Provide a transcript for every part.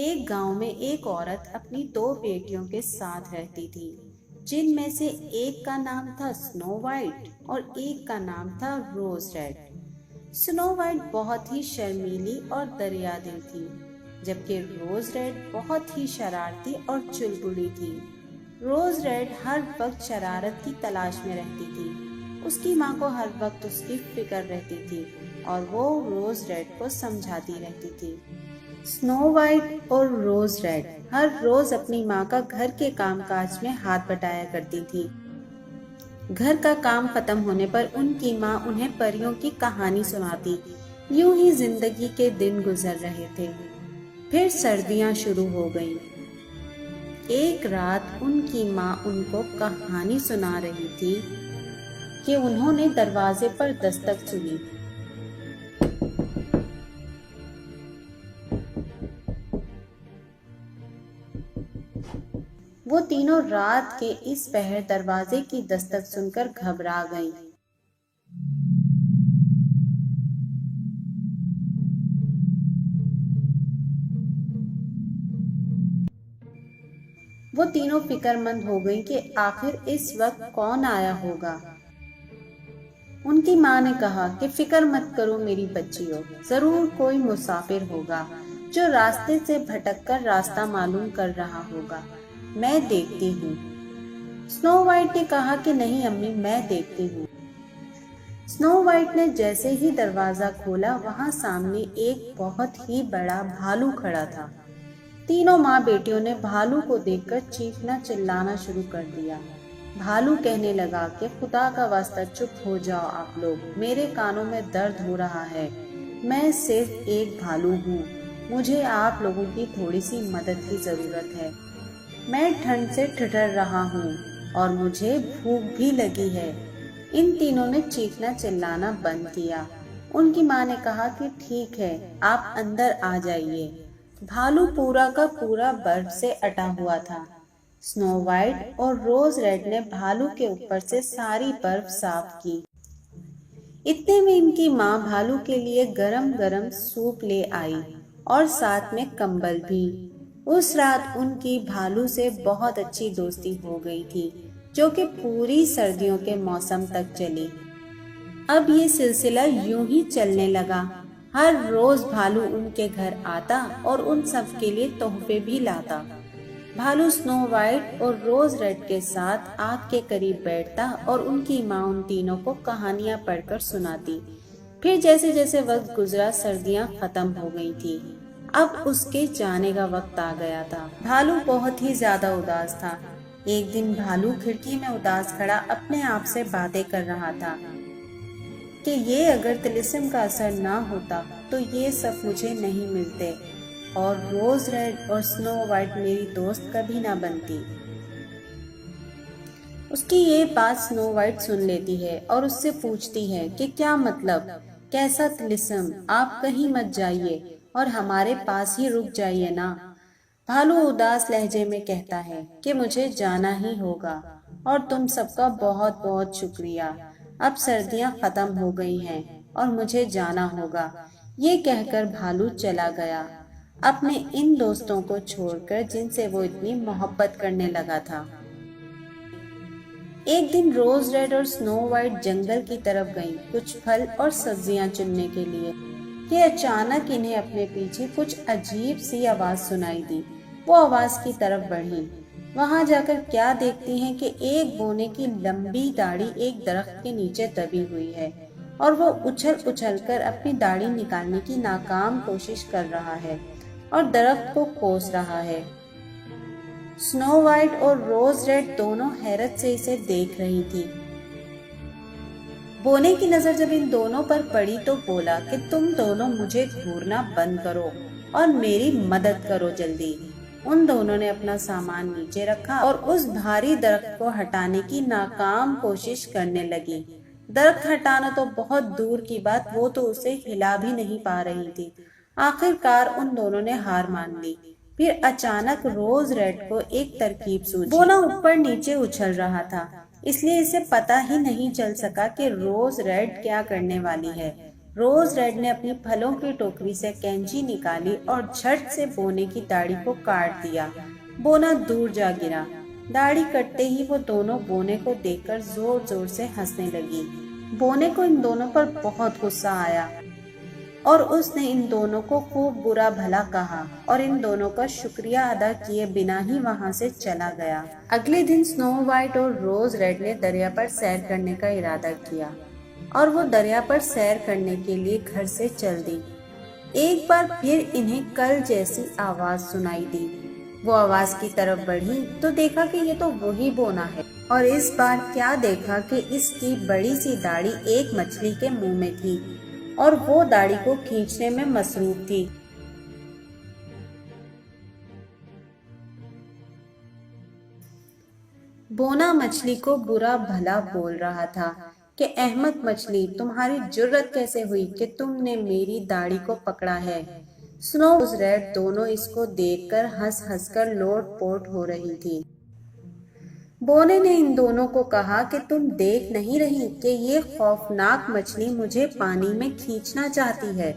ایک گاؤں میں ایک عورت اپنی 2 بیٹیوں کے ساتھ رہتی تھی، جن میں سے ایک کا نام تھا سنو وائٹ اور ایک کا نام تھا روز ریڈ۔ سنو وائٹ بہت ہی شرمیلی اور دریا دل تھی، جبکہ روز ریڈ بہت ہی شرارتی اور چلبلی تھی۔ روز ریڈ ہر وقت شرارت کی تلاش میں رہتی تھی۔ اس کی ماں کو ہر وقت اس کی فکر رہتی تھی اور وہ روز ریڈ کو سمجھاتی رہتی تھی۔ سنو وائٹ اور روز ریڈ ہر روز اپنی ماں کا گھر کے کام کاج میں ہاتھ بٹایا کرتی تھی۔ گھر کا کام ختم ہونے پر ان کی ماں انہیں پریوں کی کہانی سناتی۔ یوں ہی زندگی کے دن گزر رہے تھے۔ پھر سردیاں شروع ہو گئیں۔ ایک رات ان کی ماں ان کو کہانی سنا رہی تھی کہ انہوں نے دروازے پر دستک سنی۔ وہ تینوں رات کے اس پہر دروازے کی دستک سن کر گھبرا گئیں۔ وہ تینوں فکر مند ہو گئیں کہ آخر اس وقت کون آیا ہوگا۔ ان کی ماں نے کہا کہ فکر مت کرو میری بچیوں، ضرور کوئی مسافر ہوگا جو راستے سے بھٹک کر راستہ معلوم کر رہا ہوگا، میں دیکھتی ہوں۔ سنو وائٹ نے کہا کہ نہیں امی، میں دیکھتی ہوں۔ سنو وائٹ نے جیسے ہی دروازہ کھولا، وہاں سامنے ایک بہت ہی بڑا بھالو کھڑا تھا۔ تینوں ماں بیٹیوں نے بھالو کو دیکھ کر چیخنا چلانا شروع کر دیا۔ بھالو کہنے لگا کہ خدا کا واسطہ چپ ہو جاؤ آپ لوگ، میرے کانوں میں درد ہو رہا ہے، میں صرف ایک بھالو ہوں، مجھے آپ لوگوں کی تھوڑی سی مدد کی ضرورت ہے، میں ٹھنڈ سے ٹھٹر رہا ہوں اور مجھے بھوک بھی لگی ہے۔ ان تینوں نے چیخنا چلانا بند کیا۔ ان کی ماں نے کہا کہ ٹھیک ہے، آپ اندر آ جائیے۔ بھالو پورا کا پورا برف سے اٹا ہوا تھا۔ سنو وائٹ اور روز ریڈ نے بھالو کے اوپر سے ساری برف صاف کی۔ اتنے میں ان کی ماں بھالو کے لیے گرم گرم سوپ لے آئی اور ساتھ میں کمبل بھی۔ اس رات ان کی بھالو سے بہت اچھی دوستی ہو گئی تھی، جو کہ پوری سردیوں کے موسم تک چلی۔ اب یہ سلسلہ یوں ہی چلنے لگا۔ ہر روز بھالو ان کے گھر آتا اور ان سب کے لیے تحفے بھی لاتا۔ بھالو سنو وائٹ اور روز ریڈ کے ساتھ آگ کے قریب بیٹھتا اور ان کی ماں ان تینوں کو کہانیاں پڑھ کر سناتی۔ پھر جیسے جیسے وقت گزرا، سردیاں ختم ہو گئی تھی۔ اب اس کے جانے کا وقت آ گیا تھا۔ بھالو بہت ہی زیادہ اداس تھا۔ ایک دن بھالو کھڑکی میں اداس کھڑا اپنے آپ سے باتیں کر رہا تھا کہ یہ اگر طلسم کا اثر نہ ہوتا تو یہ سب مجھے نہیں ملتے اور روز ریڈ اور سنو وائٹ میری دوست کبھی نہ بنتی۔ اس کی یہ بات سنو وائٹ سن لیتی ہے اور اس سے پوچھتی ہے کہ کیا مطلب، کیسا طلسم، آپ کہیں مت جائیے اور ہمارے پاس ہی رک جائیے نا۔ بھالو اداس لہجے میں کہتا ہے کہ مجھے جانا ہی ہوگا اور تم سب کا بہت بہت شکریہ، اب سردیاں ختم ہو گئی ہیں اور مجھے جانا ہوگا۔ یہ کہہ کر بھالو چلا گیا، اپنے ان دوستوں کو چھوڑ کر جن سے وہ اتنی محبت کرنے لگا تھا۔ ایک دن روز ریڈ اور سنو وائٹ جنگل کی طرف گئیں کچھ پھل اور سبزیاں چننے کے لیے کہ اچانک انہیں اپنے پیچھے کچھ عجیب سی آواز سنائی دی۔ وہ آواز کی طرف بڑھی۔ وہاں جا کر کیا دیکھتی ہیں کہ ایک بونے کی لمبی داڑھی ایک درخت کے نیچے دبی ہوئی ہے اور وہ اچھل اچھل کر اپنی داڑھی نکالنے کی ناکام کوشش کر رہا ہے اور درخت کو کوس رہا ہے۔ سنو وائٹ اور روز ریڈ دونوں حیرت سے اسے دیکھ رہی تھی۔ بونے کی نظر جب ان دونوں پر پڑی تو بولا کہ تم دونوں مجھے گھورنا بند کرو اور میری مدد کرو جلدی۔ ان دونوں نے اپنا سامان نیچے رکھا اور اس بھاری درخت کو ہٹانے کی ناکام کوشش کرنے لگی۔ درخت ہٹانا تو بہت دور کی بات، وہ تو اسے ہلا بھی نہیں پا رہی تھی۔ آخر کار ان دونوں نے ہار مان لی۔ پھر اچانک روز ریڈ کو ایک ترکیب سوجھی۔ بونا اوپر نیچے اچھل رہا تھا، اس لیے اسے پتہ ہی نہیں چل سکا کہ روز ریڈ کیا کرنے والی ہے۔ روز ریڈ نے اپنی پھلوں کی ٹوکری سے کینچی نکالی اور جھٹ سے بونے کی داڑھی کو کاٹ دیا۔ بونا دور جا گرا۔ داڑھی کٹتے ہی وہ دونوں بونے کو دیکھ کر زور زور سے ہنسنے لگی۔ بونے کو ان دونوں پر بہت غصہ آیا اور اس نے ان دونوں کو خوب برا بھلا کہا اور ان دونوں کا شکریہ ادا کیے بنا ہی وہاں سے چلا گیا۔ اگلے دن سنو وائٹ اور روز ریڈ نے دریا پر سیر کرنے کا ارادہ کیا اور وہ دریا پر سیر کرنے کے لیے گھر سے چل دی۔ ایک بار پھر انہیں کل جیسی آواز سنائی دی۔ وہ آواز کی طرف بڑھی تو دیکھا کہ یہ تو وہی بونا ہے، اور اس بار کیا دیکھا کہ اس کی بڑی سی داڑھی ایک مچھلی کے منہ میں تھی اور وہ داڑھی کو کھینچنے میں مصروف تھی۔ بونا مچھلی کو برا بھلا بول رہا تھا کہ احمق مچھلی، تمہاری جرت کیسے ہوئی کہ تم نے میری داڑھی کو پکڑا ہے۔ سنو ریڈ دونوں اس کو دیکھ کر ہنس ہنس کر لوٹ پوٹ ہو رہی تھی۔ بونے نے ان دونوں کو کہا کہ تم دیکھ نہیں رہی کہ یہ خوفناک مچھلی مجھے پانی میں کھینچنا چاہتی ہے؟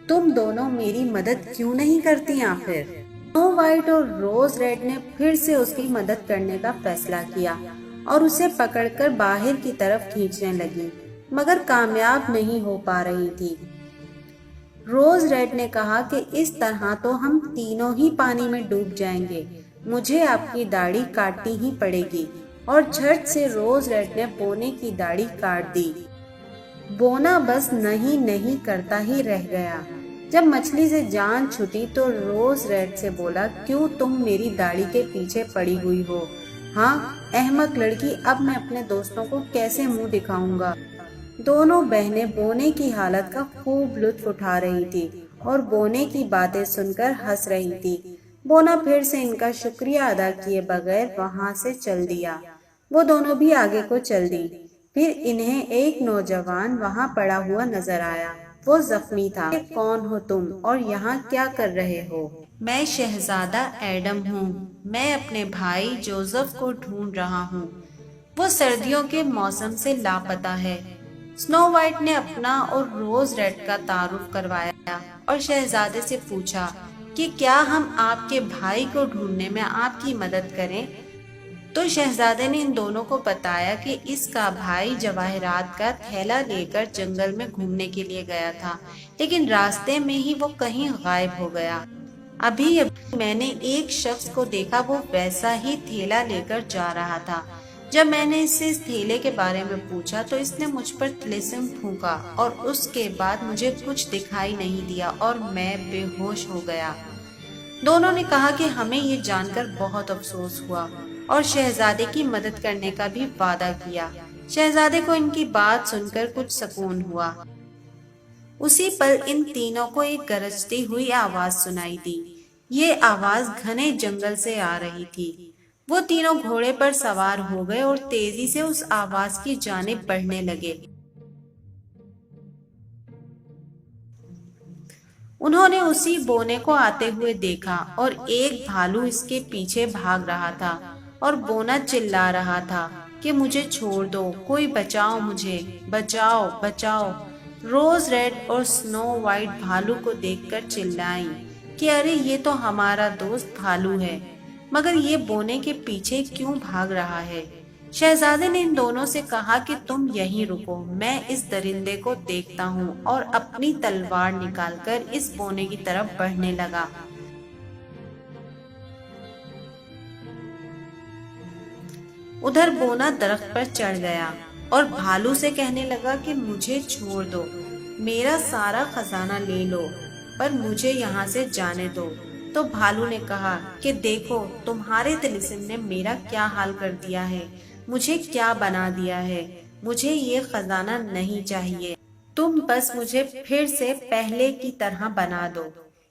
تم دونوں میری مدد کیوں نہیں کرتی آخر؟ سنو وائٹ اور روز ریڈ نے پھر سے اس کی مدد کرنے کا فیصلہ کیا اور اسے پکڑ کر باہر کی طرف کھینچنے لگی، مگر کامیاب نہیں ہو پا رہی تھی۔ روز ریڈ نے کہا کہ اس طرح تو ہم تینوں ہی پانی میں ڈوب جائیں گے، مجھے آپ کی داڑھی کاٹنی ہی پڑے گی، اور جھٹ سے روز ریڈ نے بونے کی داڑھی کاٹ دی۔ بونا بس نہیں نہیں کرتا ہی رہ گیا۔ جب مچھلی سے جان چھٹی تو روز ریڈ سے بولا، کیوں تم میری داڑھی کے پیچھے پڑی ہوئی ہو؟ ہاں احمق لڑکی، اب میں اپنے دوستوں کو کیسے منہ دکھاؤں گا؟ دونوں بہنیں بونے کی حالت کا خوب لطف اٹھا رہی تھی اور بونے کی باتیں سن کر ہنس رہی تھی۔ بونا پھر سے ان کا شکریہ ادا کیے بغیر وہاں سے چل دیا۔ وہ دونوں بھی آگے کو چل دی۔ پھر انہیں ایک نوجوان وہاں پڑا ہوا نظر آیا۔ وہ زخمی تھا۔ کون ہو تم اور یہاں کیا کر رہے ہو؟ میں شہزادہ ایڈم ہوں۔ میں اپنے بھائی جوزف کو ڈھونڈ رہا ہوں۔ وہ سردیوں کے موسم سے لاپتہ ہے۔ سنو وائٹ نے اپنا اور روز ریڈ کا تعارف کروایا اور شہزادے سے پوچھا کہ کیا ہم آپ کے بھائی کو ڈھونڈنے میں آپ کی مدد کریں؟ تو شہزادے نے ان دونوں کو بتایا کہ اس کا بھائی جواہرات کا تھیلا لے کر جنگل میں گھومنے کے لیے گیا تھا، لیکن راستے میں ہی وہ کہیں غائب ہو گیا۔ ابھی میں نے ایک شخص کو دیکھا، وہ ویسا ہی تھیلا لے کر جا رہا تھا۔ جب میں نے اس سے اس تھیلے کے بارے میں پوچھا تو اس نے مجھ پر طلسم پھونکا اور اس کے بعد مجھے کچھ دکھائی نہیں دیا اور میں بے ہوش ہو گیا۔ دونوں نے کہا کہ ہمیں یہ جان کر بہت افسوس ہوا اور شہزادے کی مدد کرنے کا بھی وعدہ کیا۔ شہزادے کو ان کی بات سن کر کچھ سکون ہوا۔ اسی پل ان تینوں کو ایک گرجتی ہوئی آواز سنائی دی۔ یہ آواز گھنے جنگل سے آ رہی تھی۔ وہ تینوں گھوڑے پر سوار ہو گئے اور تیزی سے اس آواز کی جانب بڑھنے لگے۔ انہوں نے اسی بونے کو آتے ہوئے دیکھا اور ایک بھالو اس کے پیچھے بھاگ رہا تھا اور بونا چلا رہا تھا کہ مجھے چھوڑ دو، کوئی بچاؤ مجھے، بچاؤ بچاؤ۔ روز ریڈ اور سنو وائٹ بھالو کو دیکھ کر چلائیں کہ ارے یہ تو ہمارا دوست بھالو ہے، مگر یہ بونے کے پیچھے کیوں بھاگ رہا ہے؟ شہزادے نے ان دونوں سے کہا کہ تم یہیں رکو، میں اس درندے کو دیکھتا ہوں، اور اپنی تلوار نکال کر اس بونے کی طرف بڑھنے لگا۔ ادھر بونا درخت پر چڑھ گیا اور بھالو سے کہنے لگا کہ مجھے چھوڑ دو، میرا سارا خزانہ لے لو، پر مجھے یہاں سے جانے دو۔ تو بھالو نے کہا کہ دیکھو تمہارے طلسم نے میرا کیا حال کر دیا ہے، مجھے کیا بنا دیا ہے، مجھے یہ خزانہ نہیں چاہیے، تم بس مجھے پھر سے پہلے کی طرح بنا دو۔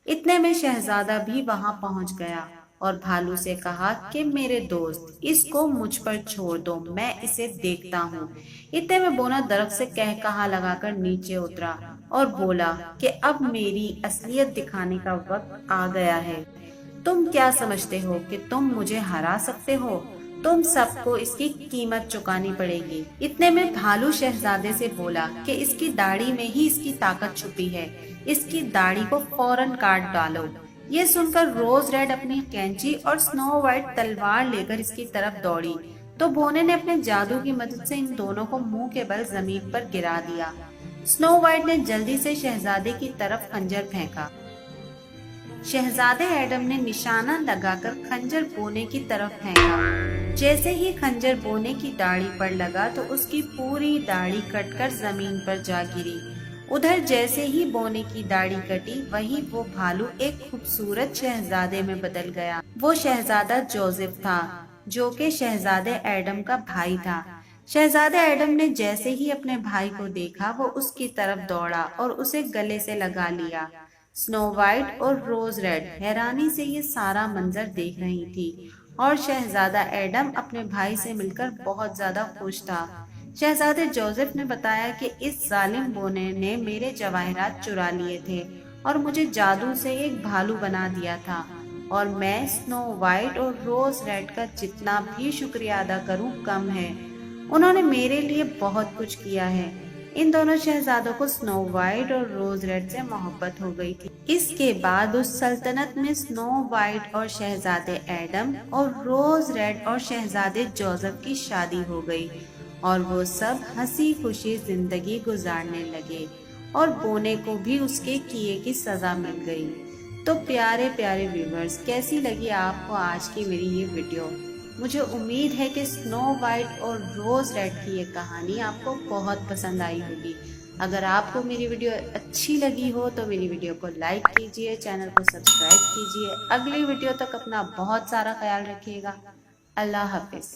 اتنے میں شہزادہ بھی وہاں پہنچ گیا اور بھالو سے کہا کہ میرے دوست، اس کو مجھ پر چھوڑ دو، میں اسے دیکھتا ہوں۔ اتنے میں بونا درخت سے کہا لگا کر نیچے اترا اور بولا کہ اب میری اصلیت دکھانے کا وقت آ گیا ہے۔ تم کیا سمجھتے ہو کہ تم مجھے ہرا سکتے ہو؟ تم سب کو اس کی قیمت چکانی پڑے گی۔ اتنے میں بھالو شہزادے سے بولا کہ اس کی داڑھی میں ہی اس کی طاقت چھپی ہے، اس کی داڑھی کو فوراً کاٹ ڈالو۔ یہ سن کر روز ریڈ اپنی کینچی اور سنو وائٹ تلوار لے کر اس کی طرف دوڑی تو بونے نے اپنے جادو کی مدد سے ان دونوں کو منہ کے بل زمین پر گرا دیا۔ سنو وائٹ نے جلدی سے شہزادے کی طرف خنجر پھینکا۔ شہزادے ایڈم نے نشانہ لگا کر خنجر بونے کی طرف پھینکا۔ جیسے ہی خنجر بونے کی داڑھی پر لگا تو اس کی پوری داڑھی کٹ کر زمین پر جا گری۔ ادھر جیسے ہی بونے کی داڑھی کٹی وہیں وہ بھالو ایک خوبصورت شہزادے میں بدل گیا۔ وہ شہزادہ جوزف تھا جو کہ شہزادے ایڈم کا بھائی تھا۔ شہزادے ایڈم نے جیسے ہی اپنے بھائی کو دیکھا وہ اس کی طرف دوڑا اور اسے گلے سے لگا لیا۔ سنو وائٹ اور روز ریڈ حیرانی سے یہ سارا منظر دیکھ رہی تھی اور شہزادہ ایڈم اپنے بھائی سے مل کر بہت زیادہ خوش تھا۔ شہزادے جوزف نے بتایا کہ اس ظالم بونے نے میرے جواہرات چرا لیے تھے اور مجھے جادو سے ایک بھالو بنا دیا تھا، اور میں سنو وائٹ اور روز ریڈ کا جتنا بھی شکریہ ادا کروں کم ہے۔ انہوں نے میرے لیے بہت کچھ کیا ہے۔ ان دونوں شہزادوں کو سنو وائٹ اور روز ریڈ سے محبت ہو گئی تھی۔ اس کے بعد اس سلطنت میں سنو وائٹ اور شہزادے ایڈم اور روز ریڈ اور شہزادے جوزف کی شادی ہو گئی اور وہ سب ہنسی خوشی زندگی گزارنے لگے اور بونے کو بھی اس کے کیے کی سزا مل گئی۔ تو پیارے پیارے ویورز، کیسی لگی آپ کو آج کی میری یہ ویڈیو؟ مجھے امید ہے کہ سنو وائٹ اور روز ریڈ کی یہ کہانی آپ کو بہت پسند آئی ہوگی۔ اگر آپ کو میری ویڈیو اچھی لگی ہو تو میری ویڈیو کو لائک کیجئے، چینل کو سبسکرائب کیجئے۔ اگلی ویڈیو تک اپنا بہت سارا خیال رکھیے گا۔ اللہ حافظ۔